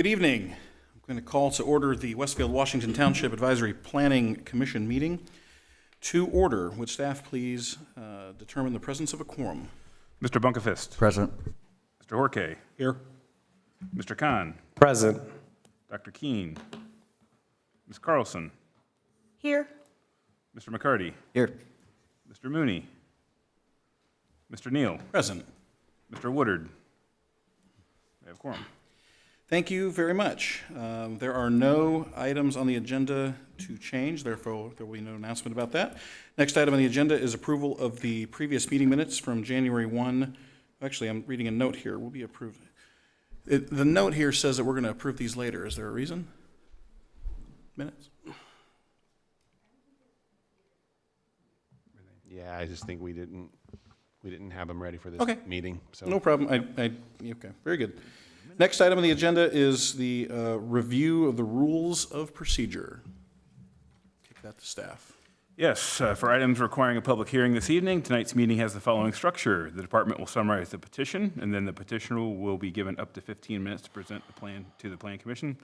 Good evening. I'm going to call to order the Westfield Washington Township Advisory Planning Commission meeting. To order, would staff please determine the presence of a quorum? Mr. Bunkefist. Present. Mr. Horkay. Here. Mr. Khan. Present. Dr. Keene. Ms. Carlson. Here. Mr. McCarty. Here. Mr. Mooney. Mr. Neal. Present. Mr. Woodard. We have quorum. Thank you very much. There are no items on the agenda to change, therefore there will be no announcement about that. Next item on the agenda is approval of the previous meeting minutes from January 1. Actually, I'm reading a note here. Will be approved. The note here says that we're going to approve these later. Is there a reason? Minutes? Yeah, I just think we didn't have them ready for this Okay. meeting. So No problem. Okay, very good. Next item on the agenda is the review of the rules of procedure. Kick that to staff. Yes, for items requiring a public hearing this evening, tonight's meeting has the following structure. The department will summarize the petition, and then the petitioner will be given up to 15 minutes to present the plan to the Plan Commission.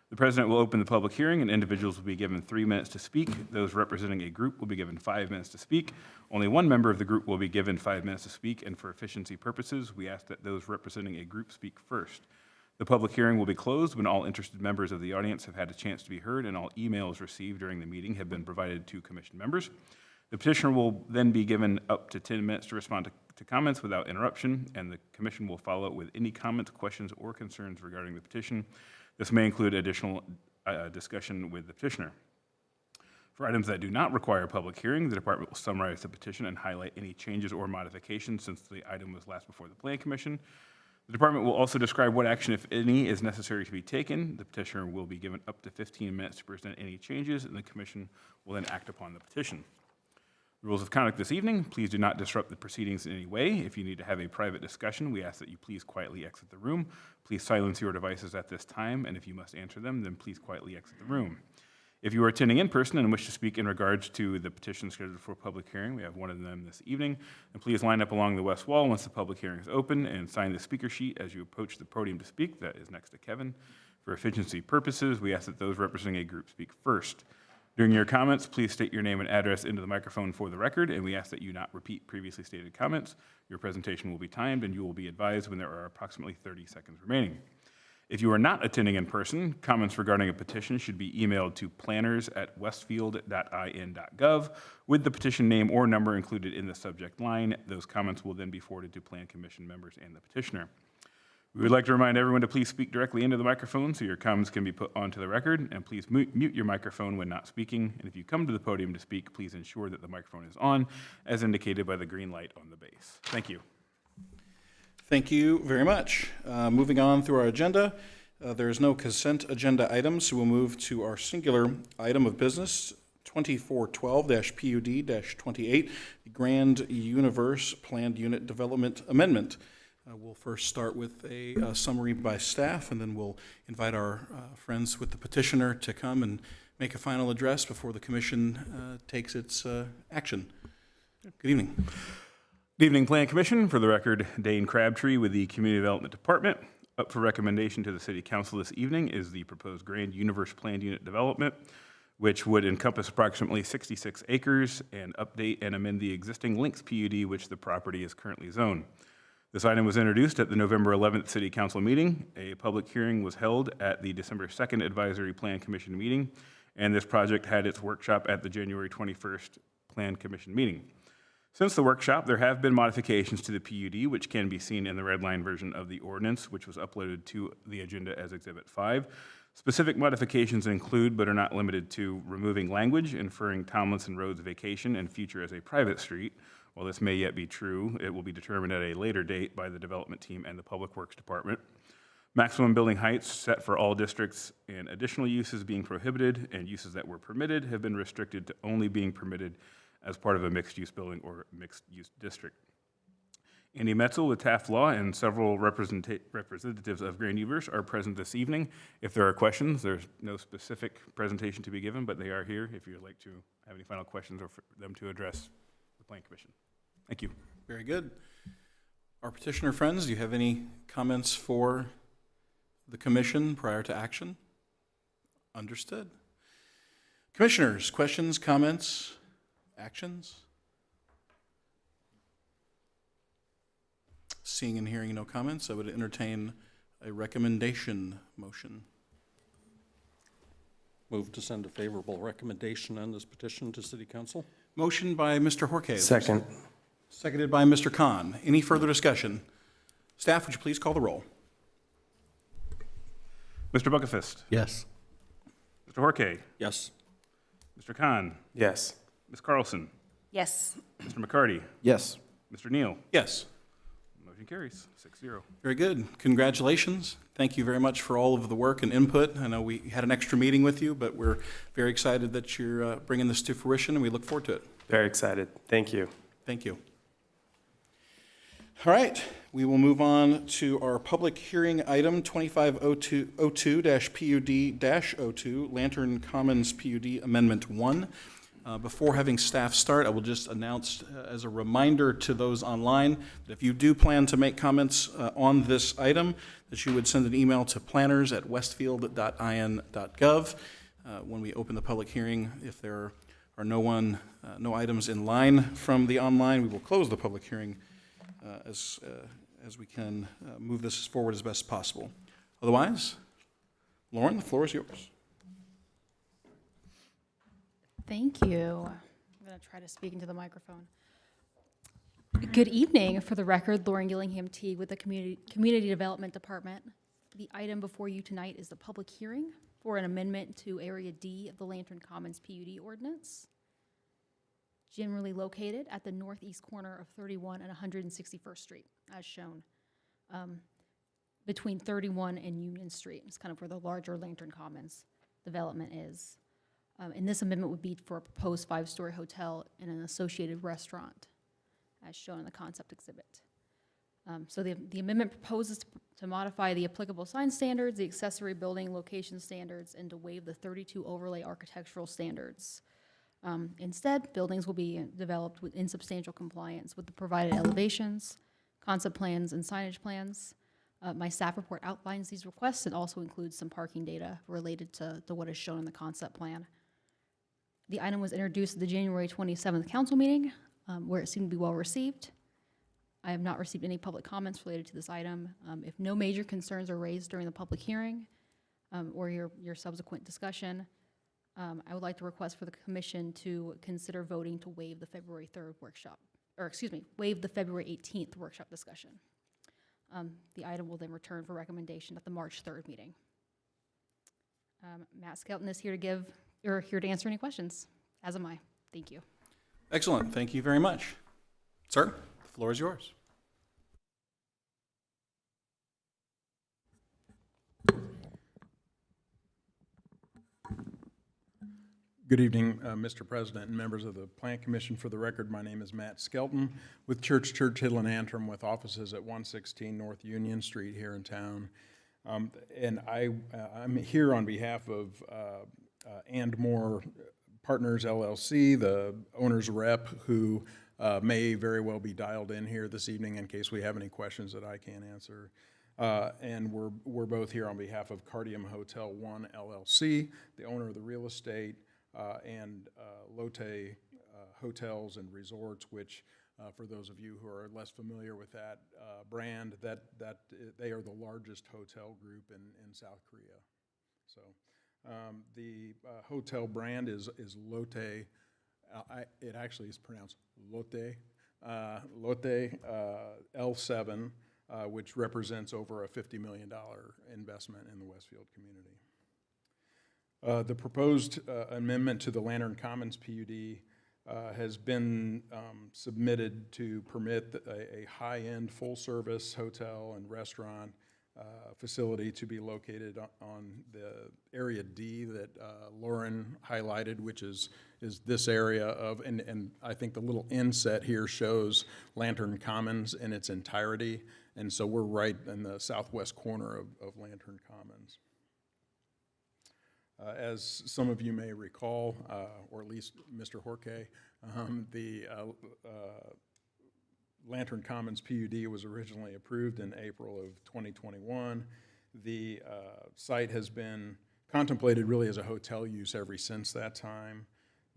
The president will open the public hearing, and individuals will be given 3 minutes to speak. Those representing a group will be given 5 minutes to speak. Only one member of the group will be given 5 minutes to speak, and for efficiency purposes, we ask that those representing a group speak first. The public hearing will be closed when all interested members of the audience have had a chance to be heard and all emails received during the meeting have been provided to commission members. The petitioner will then be given up to 10 minutes to respond to comments without interruption, and the commission will follow with any comments, questions, or concerns regarding the petition. This may include additional discussion with the petitioner. For items that do not require a public hearing, the department will summarize the petition and highlight any changes or modifications since the item was last before the Plan Commission. The department will also describe what action, if any, is necessary to be taken. The petitioner will be given up to 15 minutes to present any changes, and the commission will then act upon the petition. Rules of conduct this evening: please do not disrupt the proceedings in any way. If you need to have a private discussion, we ask that you please quietly exit the room. Please silence your devices at this time, and if you must answer them, then please quietly exit the room. If you are attending in person and wish to speak in regards to the petition scheduled for public hearing, we have one of them this evening, and please line up along the west wall once the public hearing is open and sign the speaker sheet as you approach the podium to speak. That is next to Kevin. For efficiency purposes, we ask that those representing a group speak first. During your comments, please state your name and address into the microphone for the record, and we ask that you not repeat previously stated comments. Your presentation will be timed, and you will be advised when there are approximately 30 seconds remaining. If you are not attending in person, comments regarding a petition should be emailed to planners@westfield.in.gov with the petition name or number included in the subject line. Those comments will then be forwarded to Plan Commission members and the petitioner. We would like to remind everyone to please speak directly into the microphone so your comments can be put onto the record, and please mute your microphone when not speaking. And if you come to the podium to speak, please ensure that the microphone is on, as indicated by the green light on the base. Thank you. Thank you very much. Moving on through our agenda, there is no consent agenda items, so we'll move to our singular item of business, 2412-PUD-28, the Grand Universe Planned Unit Development Amendment. We'll first start with a summary by staff, and then we'll invite our friends with the petitioner to come and make a final address before the commission takes its action. Good evening. Good evening, Plan Commission. For the record, Dane Crabtree with the Community Development Department. Up for recommendation to the City Council this evening is the proposed Grand Universe Planned Unit Development, which would encompass approximately 66 acres and update and amend the existing Lynx PUD, which the property is currently zoned. This item was introduced at the November 11th City Council meeting. A public hearing was held at the December 2nd Advisory Plan Commission meeting, and this project had its workshop at the January 21st Plan Commission meeting. Since the workshop, there have been modifications to the PUD, which can be seen in the red line version of the ordinance, which was uploaded to the agenda as Exhibit 5. Specific modifications include, but are not limited to, removing language inferring Tomlinson Road's vacation and future as a private street. While this may yet be true, it will be determined at a later date by the development team and the Public Works Department. Maximum building heights set for all districts, and additional uses being prohibited and uses that were permitted have been restricted to only being permitted as part of a mixed-use building or mixed-use district. Andy Metzel with Taft Law and several representatives of Grand Universe are present this evening. If there are questions, there's no specific presentation to be given, but they are here if you'd like to have any final questions or for them to address the Plan Commission. Thank you. Very good. Our petitioner friends, do you have any comments for the commission prior to action? Understood. Commissioners, questions, comments, actions? Seeing and hearing no comments, I would entertain a recommendation motion. Move to send a favorable recommendation on this petition to City Council. Motion by Mr. Horke. Second. Seconded by Mr. Khan. Any further discussion? Staff, would you please call the roll? Mr. Buckefist, Yes. Mr. Horke, Yes. Mr. Khan, Yes. Ms. Carlson, Yes. Mr. McCarty, Yes. Mr. Neal. Yes. Motion carries 6-0. Very good. Congratulations. Thank you very much for all of the work and input. I know we had an extra meeting with you, but we're very excited that you're bringing this to fruition, and we look forward to it. Very excited. Thank you. Thank you. All right, we will move on to our public hearing item 2502-PUD-02, Lantern Commons PUD Amendment 1. Before having staff start, I will just announce as a reminder to those online that if you do plan to make comments on this item, that you would send an email to planners@westfield.in.gov. When we open the public hearing, if there are no items in line from the online, we will close the public hearing as we can move this forward as best possible. Otherwise, Lauren, the floor is yours. Thank you. I'm going to try to speak into the microphone. Good evening. For the record, Lauren Gillingham Teague with the Community Development Department. The item before you tonight is the public hearing for an amendment to Area D of the Lantern Commons PUD ordinance, generally located at the northeast corner of 31 and 161st Street, as shown, between 31 and Union Street. It's kind of where the larger Lantern Commons development is. And this amendment would be for a proposed 5-story hotel and an associated restaurant, as shown in the concept exhibit. So the amendment proposes to modify the applicable sign standards, the accessory building location standards, and to waive the 32 overlay architectural standards. Instead, buildings will be developed in substantial compliance with the provided elevations, concept plans, and signage plans. My staff report outlines these requests and also includes some parking data related to what is shown in the concept plan. The item was introduced at the January 27th council meeting, where it seemed to be well received. I have not received any public comments related to this item. If no major concerns are raised during the public hearing or your subsequent discussion, I would like to request for the commission to consider voting to waive the February 3rd workshop, waive the February 18th workshop discussion. The item will then return for recommendation at the March 3rd meeting. Matt Skelton is here to answer any questions, as am I. Thank you. Excellent. Thank you very much. Sir, the floor is yours. Good evening, Mr. President and members of the Plan Commission. For the record, my name is Matt Skelton with Church Hill and Antrim, with offices at 116 North Union Street here in town. And I'm here on behalf of And More Partners LLC, the owner's rep, who may very well be dialed in here this evening in case we have any questions that I can't answer. And we're both here on behalf of Cardium Hotel One LLC, the owner of the real estate, and Lotte Hotels and Resorts, which, for those of you who are less familiar with that brand, that they are the largest hotel group in South Korea. So the hotel brand is Lotte. It actually is pronounced Lotte. Lotte L7, which represents over a $50 million investment in the Westfield community. The proposed amendment to the Lantern Commons PUD has been submitted to permit a high-end full-service hotel and restaurant facility to be located on the Area D that Lauren highlighted, which is this area of, and I think the little inset here shows Lantern Commons in its entirety, and so we're right in the southwest corner of Lantern Commons. As some of you may recall, or at least Mr. Horke, the Lantern Commons PUD was originally approved in April of 2021. The site has been contemplated really as a hotel use ever since that time.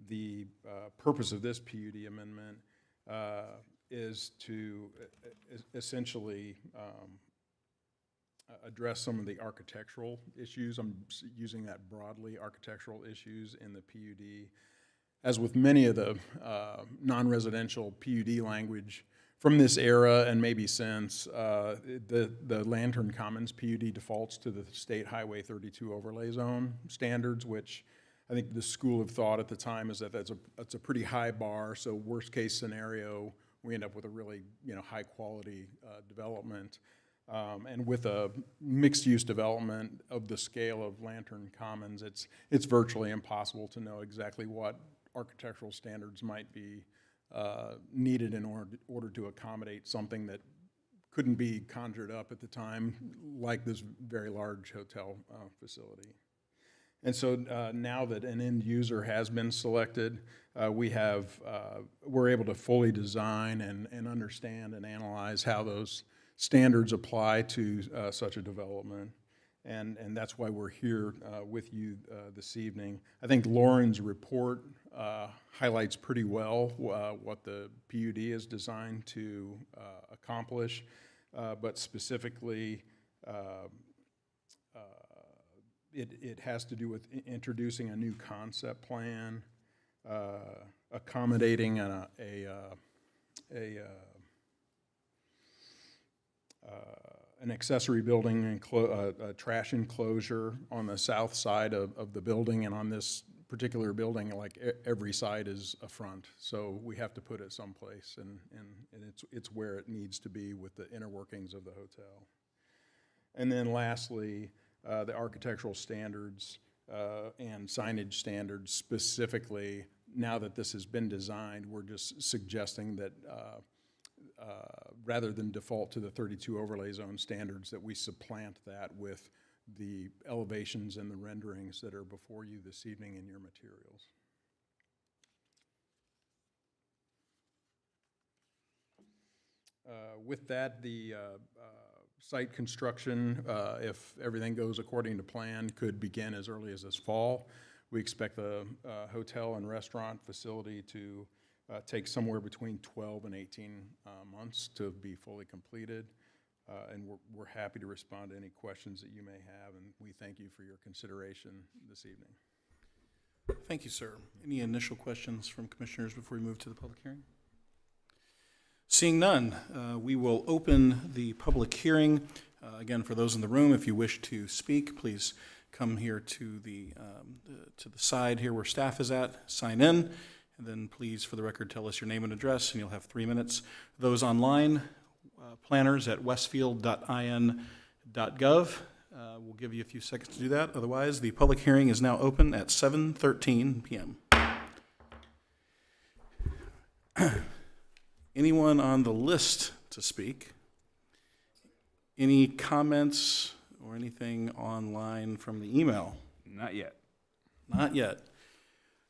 The purpose of this PUD amendment is to essentially address some of the architectural issues. I'm using that broadly, architectural issues in the PUD. As with many of the non-residential PUD language from this era and maybe since, the Lantern Commons PUD defaults to the State Highway 32 overlay zone standards, which I think the school of thought at the time is that that's a pretty high bar. So worst case scenario, we end up with a really high quality development. And with a mixed-use development of the scale of Lantern Commons, it's virtually impossible to know exactly what architectural standards might be needed in order to accommodate something that couldn't be conjured up at the time, like this very large hotel facility. And so now that an end user has been selected, we're able to fully design and understand and analyze how those standards apply to such a development. And that's why we're here with you this evening. I think Lauren's report highlights pretty well what the PUD is designed to accomplish, but specifically it has to do with introducing a new concept plan, accommodating an accessory building and a trash enclosure on the south side of the building, and on this particular building, like every side is a front, so we have to put it someplace, and it's where it needs to be with the inner workings of the hotel. And then lastly, the architectural standards and signage standards specifically. Now that this has been designed, we're just suggesting that rather than default to the 32 overlay zone standards, that we supplant that with the elevations and the renderings that are before you this evening in your materials. With that, the site construction, if everything goes according to plan, could begin as early as this fall. We expect the hotel and restaurant facility to take somewhere between 12 and 18 months to be fully completed. And we're happy to respond to any questions that you may have, and we thank you for your consideration this evening. Thank you, sir. Any initial questions from commissioners before we move to the public hearing? Seeing none, we will open the public hearing. Again, for those in the room, if you wish to speak, please come here to the side here where staff is at, sign in, and then please, for the record, tell us your name and address, and you'll have 3 minutes. Those online, planners at westfield.in.gov. We'll give you a few seconds to do that. Otherwise, the public hearing is now open at 7:13 p.m. Anyone on the list to speak? Any comments or anything online from the email? Not yet. Not yet.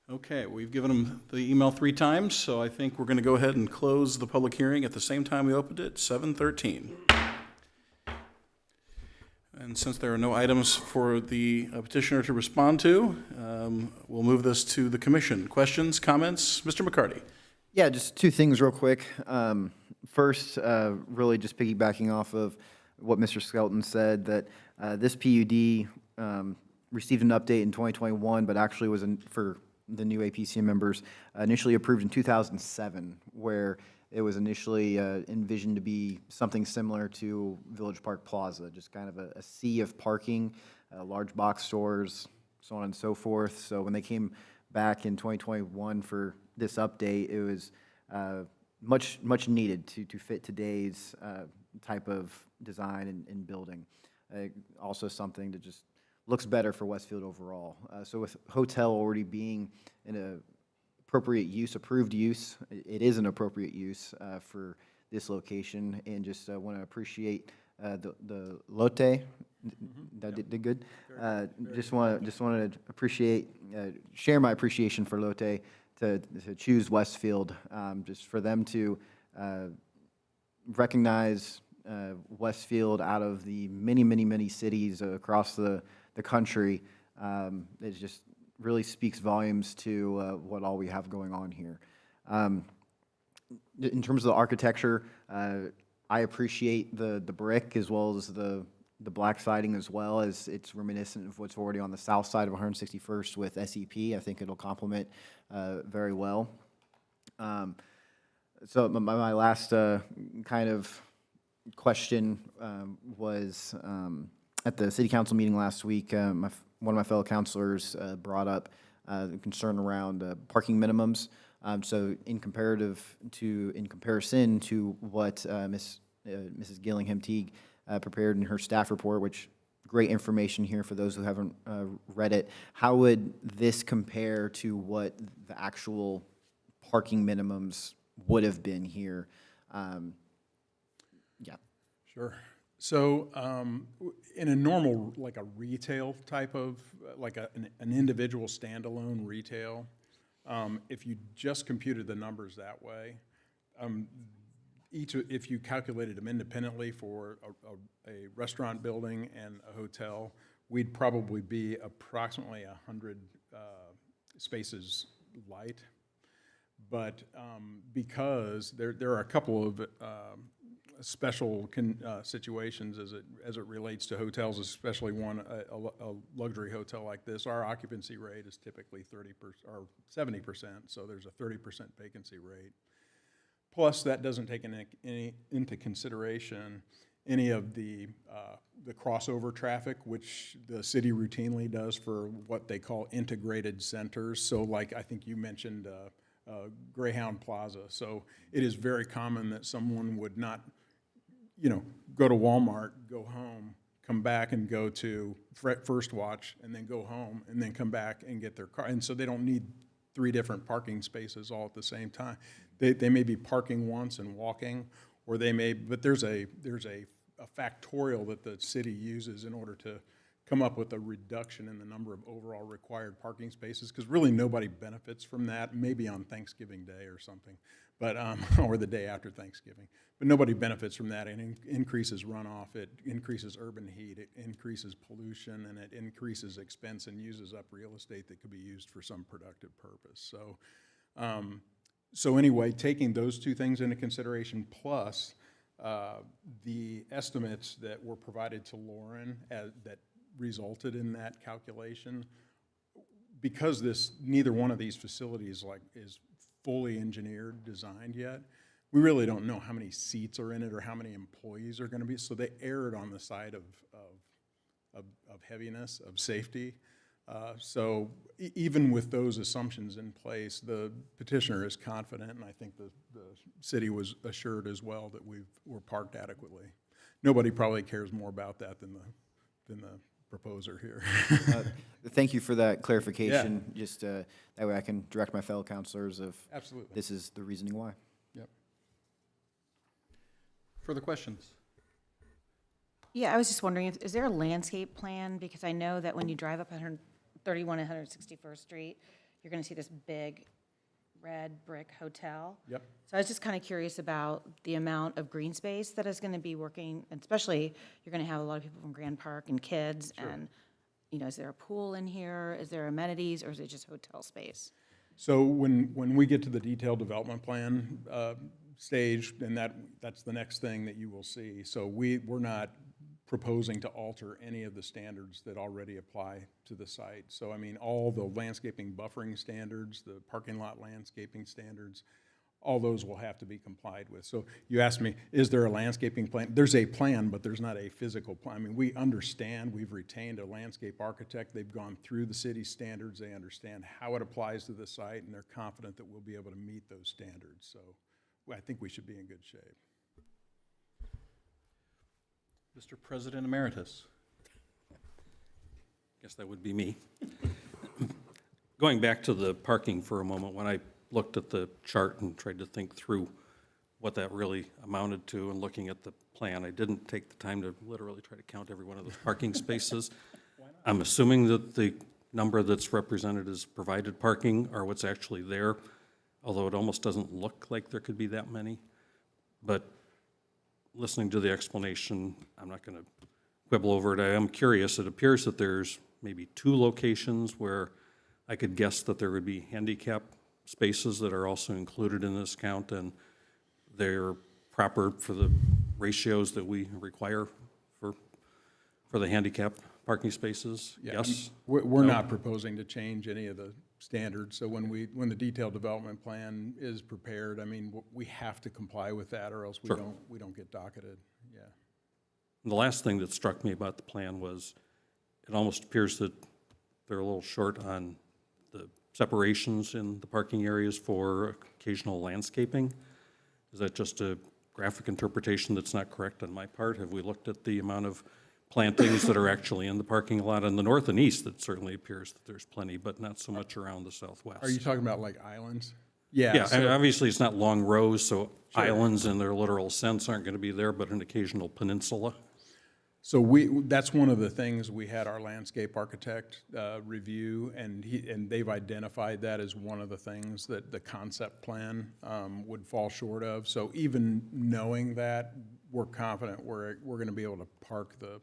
Okay, we've given them the email 3 times, so I think we're going to go ahead and close the public hearing at the same time we opened it, 7:13. And since there are no items for the petitioner to respond to, we'll move this to the commission. Questions, comments? Mr. McCarty. Yeah, just 2 things real quick. First, really just piggybacking off of what Mr. Skelton said, that this PUD received an update in 2021, but actually was for the new APC members, initially approved in 2007, where it was initially envisioned to be something similar to Village Park Plaza, just kind of a sea of parking, large box stores, so on and so forth. So when they came back in 2021 for this update, it was much needed to fit today's type of design and building. Also something that just looks better for Westfield overall. So with hotel already being an appropriate use, approved use, it is an appropriate use for this location, and just want to appreciate the Lotte. That did good. Just wanted to appreciate, share my appreciation for Lotte to choose Westfield, just for them to recognize Westfield out of the many, many, many cities across the country. It just really speaks volumes to what all we have going on here. In terms of the architecture, I appreciate the brick as well as the black siding as well, as it's reminiscent of what's already on the south side of 161st with SEP. I think it'll complement very well. So my last kind of question was at the city council meeting last week, one of my fellow councilors brought up the concern around parking minimums. So in comparison to what Mrs. Gillingham Teague prepared in her staff report, which great information here for those who haven't read it, how would this compare to what the actual parking minimums would have been here? Yeah. Sure. So in a normal, like a retail type of, like an individual standalone retail, if you just computed the numbers that way, if you calculated them independently for a restaurant building and a hotel, we'd probably be approximately 100 spaces light. But because there are a couple of special situations as it relates to hotels, especially a luxury hotel like this, our occupancy rate is typically 30% or 70%, so there's a 30% vacancy rate. Plus, that doesn't take into consideration any of the crossover traffic, which the city routinely does for what they call integrated centers. So like I think you mentioned Greyhound Plaza. So it is very common that someone would not, go to Walmart, go home, come back and go to First Watch, and then go home, and then come back and get their car. And so they don't need 3 different parking spaces all at the same time. They may be parking once and walking, or they may, but there's a factorial that the city uses in order to come up with a reduction in the number of overall required parking spaces, because really nobody benefits from that, maybe on Thanksgiving Day or something, but or the day after Thanksgiving. But nobody benefits from that, and it increases runoff, it increases urban heat, it increases pollution, and it increases expense and uses up real estate that could be used for some productive purpose. So anyway, taking those 2 things into consideration, plus the estimates that were provided to Lauren that resulted in that calculation, because neither one of these facilities is fully engineered, designed yet, we really don't know how many seats are in it or how many employees are going to be. So they erred on the side of heaviness, of safety. So even with those assumptions in place, the petitioner is confident, and I think the city was assured as well that we're parked adequately. Nobody probably cares more about that than the proposer here. Thank you for that clarification. Yeah. Just that way I can direct my fellow counselors of Absolutely. This is the reasoning why. Yep. Further questions? Yeah, I was just wondering, is there a landscape plan? Because I know that when you drive up 131 and 161st Street, you're going to see this big red brick hotel. Yep. So I was just kind of curious about the amount of green space that is going to be working, and especially you're going to have a lot of people from Grand Park and kids. Sure. And, is there a pool in here? Is there amenities, or is it just hotel space? So when we get to the detailed development plan stage, then that's the next thing that you will see. So we're not proposing to alter any of the standards that already apply to the site. So I mean, all the landscaping buffering standards, the parking lot landscaping standards, all those will have to be complied with. So you asked me, is there a landscaping plan? There's a plan, but there's not a physical plan. I mean, we understand, we've retained a landscape architect. They've gone through the city standards. They understand how it applies to the site, and they're confident that we'll be able to meet those standards. So I think we should be in good shape. Mr. President Emeritus. Guess that would be me. Going back to the parking for a moment, when I looked at the chart and tried to think through what that really amounted to and looking at the plan, I didn't take the time to literally try to count every one of those parking spaces. I'm assuming that the number that's represented as provided parking are what's actually there, although it almost doesn't look like there could be that many. But listening to the explanation, I'm not going to quibble over it. I am curious. It appears that there's maybe 2 locations where I could guess that there would be handicap spaces that are also included in this count, and they're proper for the ratios that we require for the handicap parking spaces? Yeah, Yes? We're not proposing to change any of the standards, so when the detailed development plan is prepared, I mean, we have to comply with that, or else Sure. we don't get docketed, yeah. And the last thing that struck me about the plan was it almost appears that they're a little short on the separations in the parking areas for occasional landscaping. Is that just a graphic interpretation that's not correct on my part? Have we looked at the amount of plantings that are actually in the parking lot? On the north and east, it certainly appears that there's plenty, but not so much around the southwest. Are you talking about like islands? Yeah. Yeah, I mean, so- obviously, it's not long rows, so islands in their literal sense aren't going to be there, but an occasional peninsula. So that's one of the things we had our landscape architect review, and they've identified that as one of the things that the concept plan would fall short of. So even knowing that, we're confident we're going to be able to park the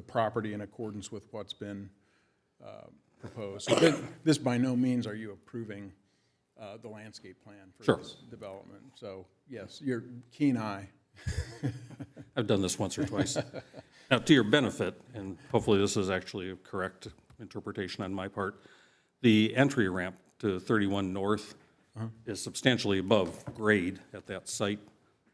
property in accordance with what's been proposed. So this by no means are you approving the landscape plan for Sure. this development. So yes, your keen eye. I've done this once or twice. Now, to your benefit, and hopefully this is actually a correct interpretation on my part, the entry ramp to 31 North is substantially above grade at that site.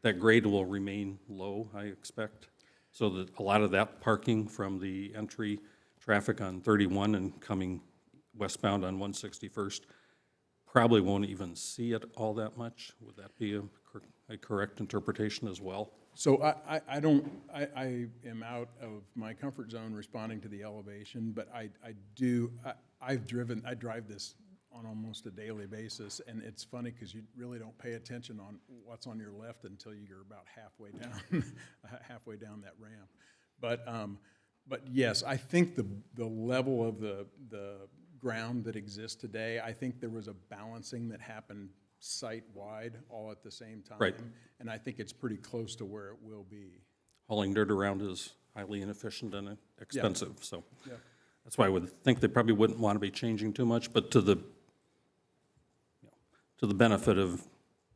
That grade will remain low, I expect, so that a lot of that parking from the entry traffic on 31 and coming westbound on 161st probably won't even see it all that much. Would that be a correct interpretation as well? So I am out of my comfort zone responding to the elevation, but I drive this on almost a daily basis, and it's funny because you really don't pay attention on what's on your left until you're about halfway down that ramp. But yes, I think the level of the ground that exists today, I think there was a balancing that happened site-wide all at the same time. Right. And I think it's pretty close to where it will be. Hauling dirt around is highly inefficient and expensive, so Yeah. that's why I would think they probably wouldn't want to be changing too much, but to the benefit of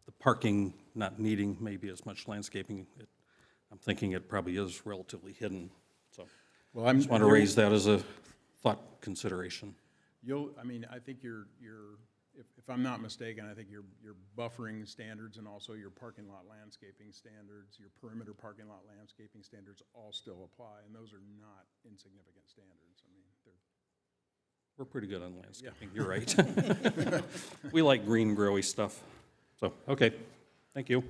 the parking not needing maybe as much landscaping, I'm thinking it probably is relatively hidden, so Well, I just want to raise that as a thought consideration. I think if I'm not mistaken, I think your buffering standards and also your parking lot landscaping standards, your perimeter parking lot landscaping standards all still apply, and those are not insignificant standards. I mean, We're pretty good on landscaping, you're right. We like green, growy stuff. So, okay, thank you.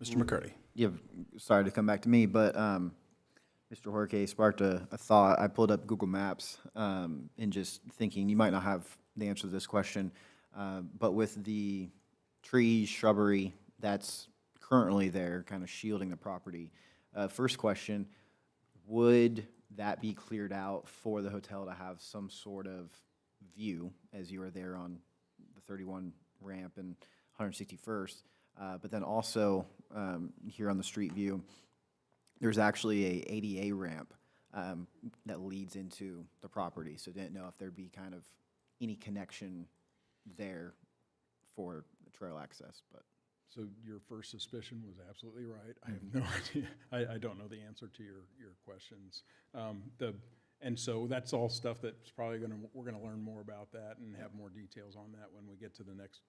Mr. McCarty? Yeah, sorry to come back to me, but Mr. Jorge sparked a thought. I pulled up Google Maps and just thinking, you might not have the answer to this question, but with the trees, shrubbery that's currently there, kind of shielding the property, first question, would that be cleared out for the hotel to have some sort of view as you are there on the 31 ramp and 161st? But then also here on the street view, there's actually a ADA ramp that leads into the property. So didn't know if there'd be kind of any connection there for the trail access, but. so your first suspicion was absolutely right. I have no idea. I don't know the answer to your questions. And so that's all stuff that's probably we're gonna learn more about that and have more details on that when we get to the next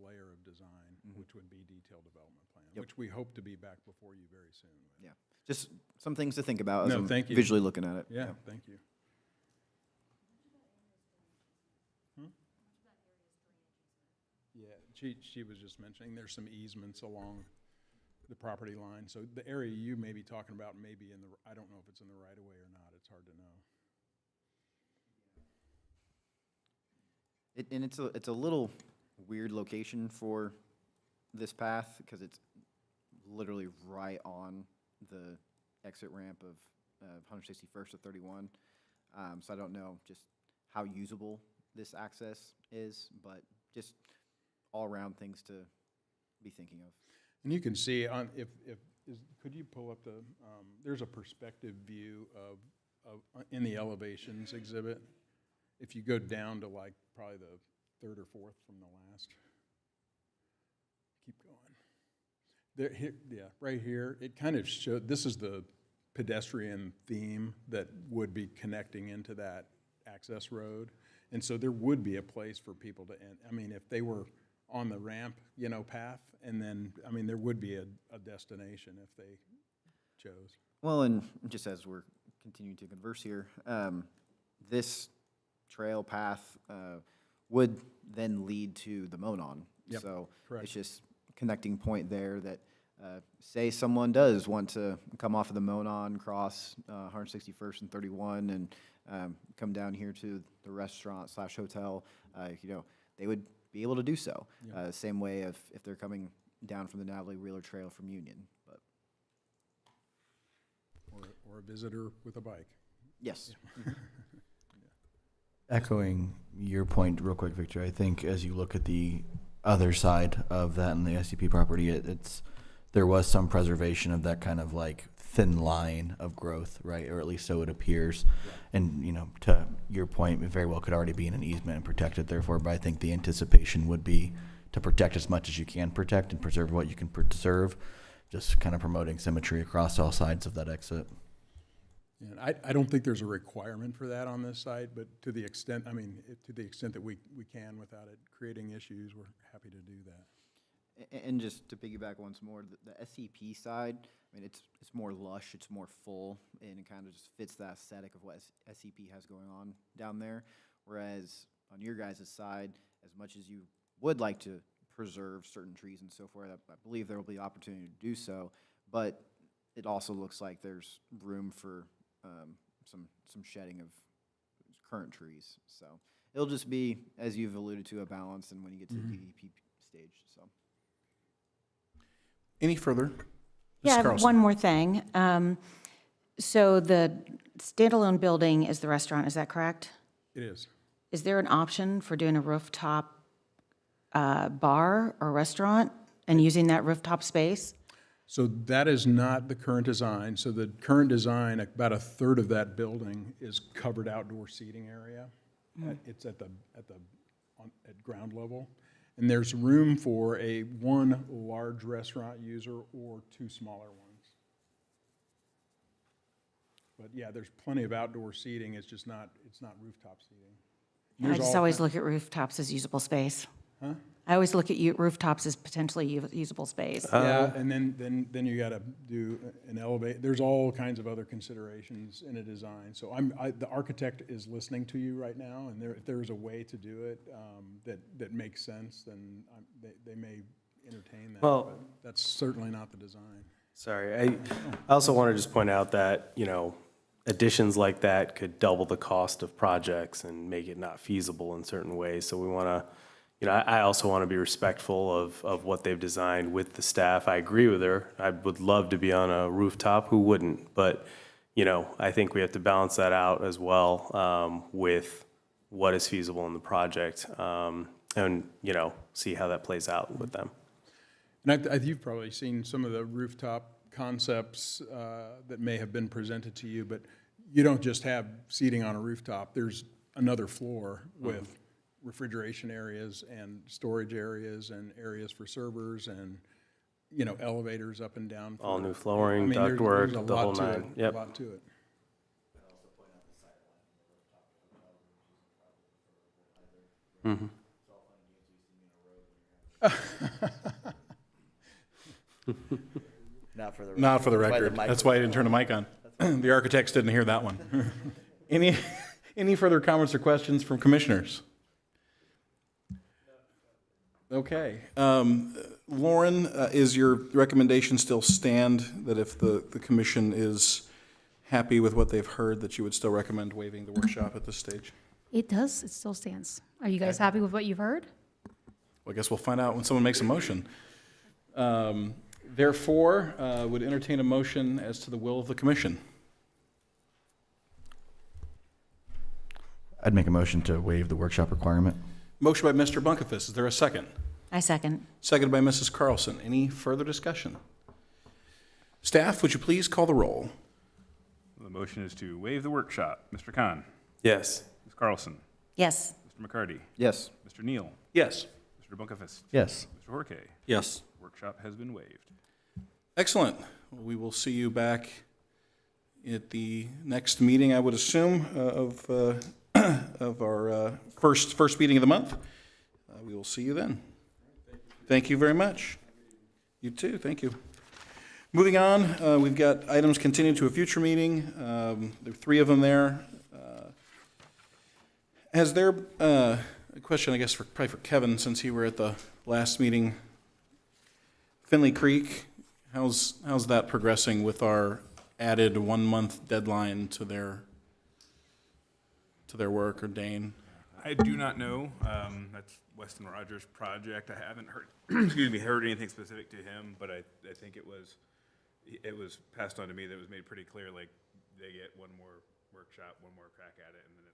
layer of design, which would be detailed development plan, which we hope to be back before you very soon with. Yeah, just some things to think about as No, I'm thank you. visually looking at it. Yeah, thank you. Yeah, she was just mentioning there's some easements along the property line. So the area you may be talking about may be I don't know if it's in the right of way or not. It's hard to know. And it's a little weird location for this path because it's literally right on the exit ramp of 161st to 31. So I don't know just how usable this access is, but just all around things to be thinking of. And you can see if could you pull up the, there's a perspective view in the elevations exhibit. If you go down to like probably the third or fourth from the last. Keep going. There, here, yeah, right here, it kind of showed, this is the pedestrian theme that would be connecting into that access road. And so there would be a place for people to end. I mean, if they were on the ramp, path, and then, I mean, there would be a destination if they chose. Well, and just as we're continuing to converse here, this trail path would then lead to the Monon. Yep, So correct. it's just connecting point there that, say someone does want to come off of the Monon, cross 161st and 31, and come down here to the restaurant/hotel, they would be able to do so. Same way if they're coming down from the Natalie Wheeler Trail from Union. But Or a visitor with a bike. yes. Echoing your point real quick, Victor, I think as you look at the other side of that in the SCP property, there was some preservation of that kind of like thin line of growth, right? Or at least so it appears. And, to your point, it very well could already be in an easement and protected therefore, but I think the anticipation would be to protect as much as you can protect and preserve what you can preserve, just kind of promoting symmetry across all sides of that exit. And I don't think there's a requirement for that on this site, but to the extent, to the extent that we can without it creating issues, we're happy to do that. And just to piggyback once more, the SCP side, it's more lush, it's more full, and it kind of just fits the aesthetic of what SCP has going on down there. Whereas on your guys' side, as much as you would like to preserve certain trees and so forth, I believe there will be opportunity to do so, but it also looks like there's room for some shedding of current trees. So it'll just be, as you've alluded to, a balance, and when you get to the DEP stage. So. Any further? Yeah, I Mrs. have Carlson? one more thing. So the standalone building is the restaurant, is that correct? It is. Is there an option for doing a rooftop bar or restaurant and using that rooftop space? So that is not the current design. So the current design, about a third of that building is covered outdoor seating area. It's at ground level. And there's room for one large restaurant user or two smaller ones. But yeah, there's plenty of outdoor seating. It's just not rooftop seating. I There's just all always kind- look at rooftops as usable space. Huh? I always look at rooftops as potentially usable space. Yeah, and then you gotta do an elevate, there's all kinds of other considerations in a design. So the architect is listening to you right now, and if there's a way to do it that makes sense, then they may entertain that. Well- but that's certainly not the design. Sorry, I also want to just point out that, additions like that could double the cost of projects and make it not feasible in certain ways. So we want to, I also want to be respectful of what they've designed with the staff. I agree with her. I would love to be on a rooftop. Who wouldn't? But, I think we have to balance that out as well with what is feasible in the project and, see how that plays out with them. And you've probably seen some of the rooftop concepts that may have been presented to you, but you don't just have seating on a rooftop. There's another floor with refrigeration areas and storage areas and areas for servers and, elevators up and down. All new flooring, there's ductwork, a the lot whole to nine. it, Yep. A lot to it. Not for the Not for the record. That's why I didn't turn the mic on. The architects didn't hear that one. Any further comments or questions from commissioners? Okay. Lauren, is your recommendation still stand that if the commission is happy with what they've heard, that you would still recommend waiving the workshop at this stage? It does, it still stands. Are you guys happy with what you've heard? Well, I guess we'll find out when someone makes a motion. Therefore, would entertain a motion as to the will of the commission. I'd make a motion to waive the workshop requirement. Motion by Mr. Bunkefus. Is there a second? I second. Seconded by Mrs. Carlson. Any further discussion? Staff, would you please call the roll? The motion is to waive the workshop. Mr. Khan. Yes. Ms. Carlson. Yes. Mr. McCarty. Yes. Mr. Neal. Yes. Mr. Bunkefist. Yes. Mr. Horkay. Yes. Workshop has been waived. Excellent. We will see you back at the next meeting, I would assume, of our first meeting of the month. We will see you then. Thank you very much. You too, thank you. Moving on, we've got items continued to a future meeting. There are 3 of them there. Has there, a question, I guess, probably for Kevin, since you were at the last meeting. Finley Creek, how's that progressing with our added 1-month deadline to their work, or Dane? I do not know. That's Weston Rogers' project. I haven't heard, heard anything specific to him, but I think it was passed on to me that it was made pretty clear, like, they get one more workshop, one more crack at it, and then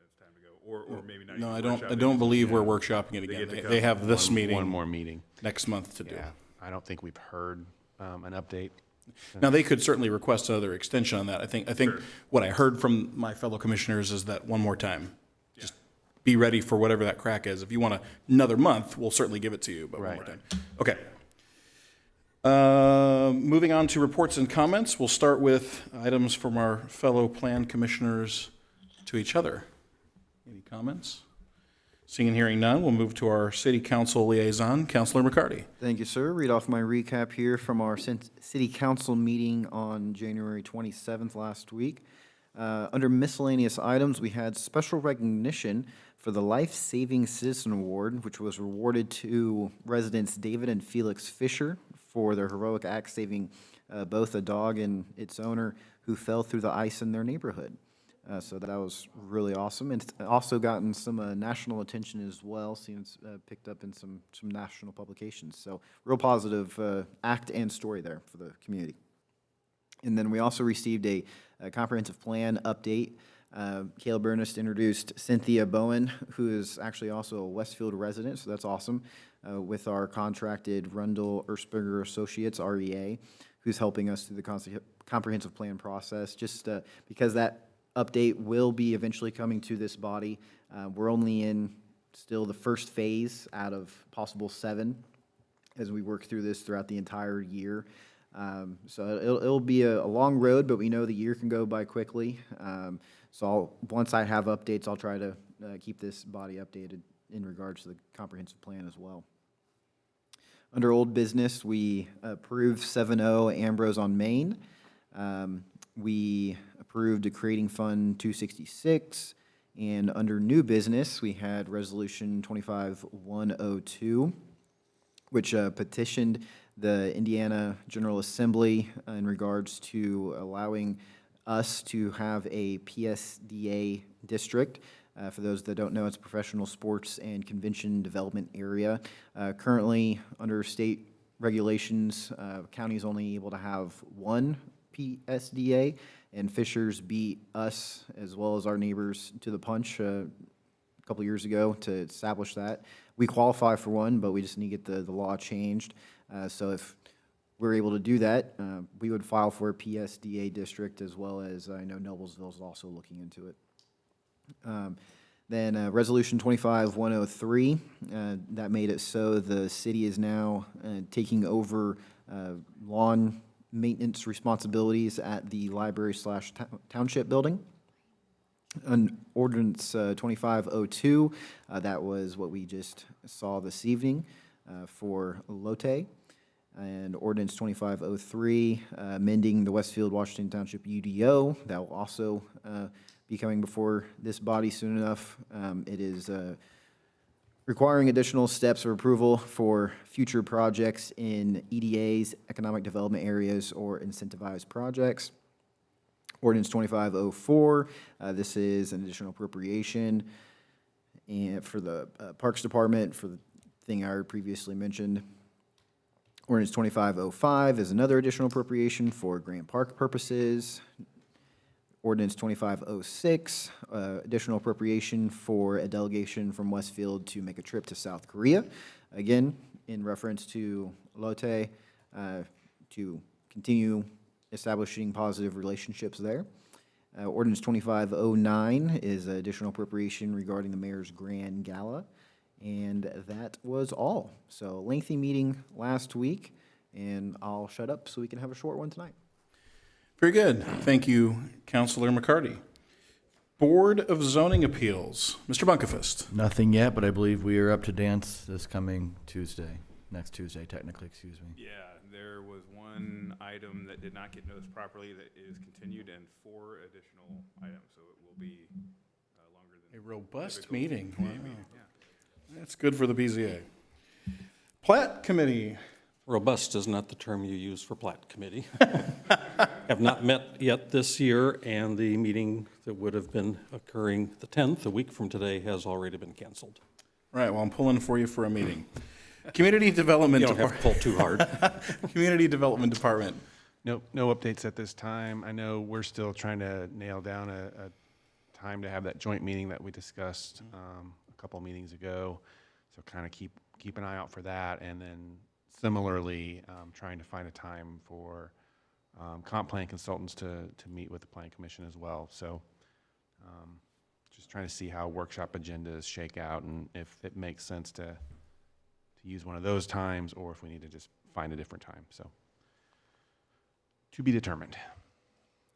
it's time to go. Or maybe not. No, even I don't. workshop, I they don't just- believe we're yeah. workshopping it They again. get to They come. have this meeting One more meeting. next month to do. Yeah, I don't think we've heard an update. Now, they could certainly request another extension on that. I think Sure. what I heard from my fellow commissioners is that one more time. Just be ready for whatever that crack is. If you want another month, we'll certainly give it to you, but one more Right. time. Okay. Moving on to reports and comments, we'll start with items from our fellow plan commissioners to each other. Any comments? Seeing and hearing none, we'll move to our city council liaison, Councilor McCarty. Thank you, sir. Read off my recap here from our city council meeting on January 27th last week. Under miscellaneous items, we had special recognition for the Life Saving Citizen Award, which was awarded to residents David and Felix Fisher for their heroic act saving both a dog and its owner who fell through the ice in their neighborhood. So that was really awesome. And it's also gotten some national attention as well, seeing it's picked up in some national publications. So real positive act and story there for the community. And then we also received a comprehensive plan update. Caleb Ernest introduced Cynthia Bowen, who is actually also a Westfield resident, so that's awesome, with our contracted Rundle Erspinger Associates, REA, who's helping us through the comprehensive plan process. Just because that update will be eventually coming to this body. We're only in still the first phase out of possible 7 as we work through this throughout the entire year. So it'll be a long road, but we know the year can go by quickly. So once I have updates, I'll try to keep this body updated in regards to the comprehensive plan as well. Under old business, we approved 7-0 Ambrose on Main. We approved a creating fund 266. And under new business, we had resolution 25102, which petitioned the Indiana General Assembly in regards to allowing us to have a PSDA district. For those that don't know, it's a professional sports and convention development area. Currently, under state regulations, county is only able to have one PSDA, and Fishers beat us as well as our neighbors to the punch a couple years ago to establish that. We qualify for one, but we just need to get the law changed. So if we're able to do that, we would file for a PSDA district, as well as I know Noblesville is also looking into it. Then Resolution 25103, that made it so the city is now taking over lawn maintenance responsibilities at the library/township building. On Ordinance 2502, that was what we just saw this evening for Lotte. And Ordinance 2503, amending the Westfield, Washington Township UDO, that will also be coming before this body soon enough. It is requiring additional steps of approval for future projects in EDAs, economic development areas, or incentivized projects. Ordinance 2504, this is an additional appropriation and for the Parks Department for the thing I previously mentioned. Ordinance 2505 is another additional appropriation for Grant Park purposes. Ordinance 2506, additional appropriation for a delegation from Westfield to make a trip to South Korea. Again, in reference to Lotte, to continue establishing positive relationships there. Ordinance 2509 is additional appropriation regarding the mayor's grand gala. And that was all. So lengthy meeting last week, and I'll shut up so we can have a short one tonight. Very good. Thank you, Councilor McCarty. Board of Zoning Appeals, Mr. Bunkefist. Nothing yet, but I believe we are up to dance this coming Tuesday, next Tuesday, technically, excuse me. Yeah, there was one item that did not get noticed properly that is continued, and 4 additional items, so it will be longer than. A robust typical meeting. meeting, Wow. yeah. That's good for the BZA. Plat Committee. Robust is not the term you use for plat committee. Have not met yet this year, and the meeting that would have been occurring the 10th, a week from today, has already been canceled. All right, well, I'm pulling for you for a meeting. Community Development You don't have to pull too hard. Community Development Department. No updates at this time. I know we're still trying to nail down a time to have that joint meeting that we discussed a couple meetings ago. So kind of keep an eye out for that. And then similarly, trying to find a time for comp plan consultants to meet with the Plan Commission as well. So just trying to see how workshop agendas shake out and if it makes sense to use one of those times or if we need to just find a different time. So to be determined.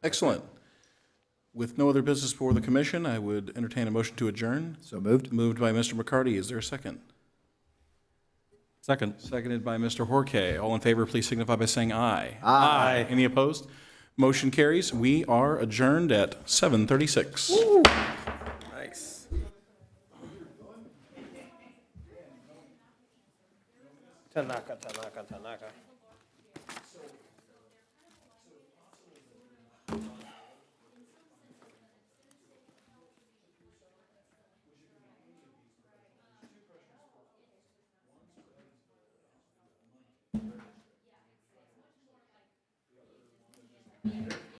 Excellent. With no other business before the commission, I would entertain a motion to adjourn. So moved. Moved by Mr. McCarty. Is there a second? Second. Seconded by Mr. Horke. All in favor, please signify by saying aye. Aye. Any opposed? Motion carries. We are adjourned at 7:36. Nice. Tanaka, Tanaka, Tanaka.